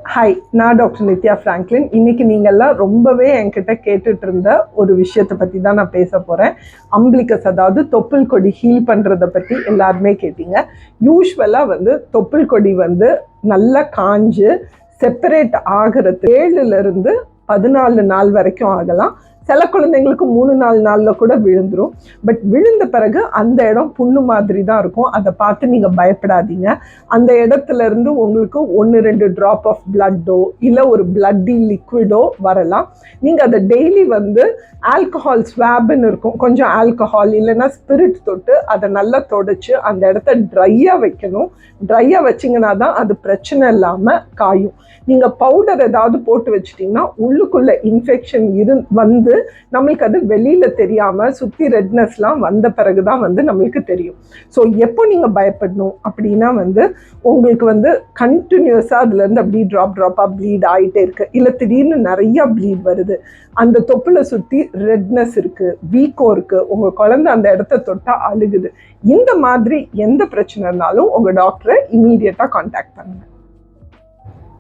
Hi, நான் doctor Nithya Franklin. இன்னைக்கு நீங்கள்லாம் ரொம்பவே என்கிட்ட கேட்டுட்டு இருந்த ஒரு விஷயத்தை பற்றி தான் நான் பேச போகிறேன். அம்பிளிகஸ், அதாவது தொப்புள் கொடி ஹீல் பண்ணுறதை பற்றி எல்லாருமே கேட்டீங்க. யூஸ்வலாக தொப்புள் கொடி நல்லா காஞ்சு செப்பரேட் ஆகிறது 7லிருந்து 14 நாள் வரைக்கும் ஆகலாம். சில குழந்தைங்களுக்கு 3-4 நாளில் கூட விழுந்துடும். பட் விழுந்த பிறகு அந்த இடம் புண்ணு மாதிரி தான் இருக்கும். அதை பார்த்து நீங்கள் பயப்படாதீங்க. அந்த இடத்துல இருந்து உங்களுக்கு 1-2 ட்ராப் ஆஃப் பிளட்டோ இல்லை ஒரு பிளட்டி லிக்விடோ வரலாம். நீங்கள் அதை டெய்லி ஆல்கஹால் ஸ்வாப்னு இருக்கும், கொஞ்சம் ஆல்கஹால் இல்லைன்னா ஸ்பிரிட் தொட்டு அதை நல்லா தொடச்சி அந்த இடத்த ட்ரையாக வைக்கணும். ட்ரையாக வச்சிங்கன்னா தான் அது பிரச்சனை இல்லாமல் காயும். நீங்கள் பவுடர் ஏதாவது போட்டு வச்சிட்டிங்கன்னா உள்ளுக்குள்ளே இன்ஃபெக்ஷன் நம்மளுக்கு அது வெளியில் தெரியாமல் சுற்றி ரெட்னஸ்லாம் வந்த பிறகு தான் நம்மளுக்கு தெரியும். ஸோ எப்போ நீங்கள் பயப்படணும் அப்படின்னா உங்களுக்கு கண்டினியூஸாக அதுலேருந்து அப்படி ட்ராப்பாக ப்ளீட் ஆகிட்டே இருக்குது, இல்லை திடீர்னு நிறையா ப்ளீட் வருது, அந்த தொப்புளை சுற்றி ரெட்னஸ் இருக்குது, வீக்கம் இருக்குது, உங்கள் குழந்தை அந்த இடத்த தொட்டால் அழுகுது, இந்த மாதிரி எந்த பிரச்சனை இருந்தாலும் உங்கள் டாக்டரை இமீடியட்டாக கான்டாக்ட் பண்ணுங்கள்.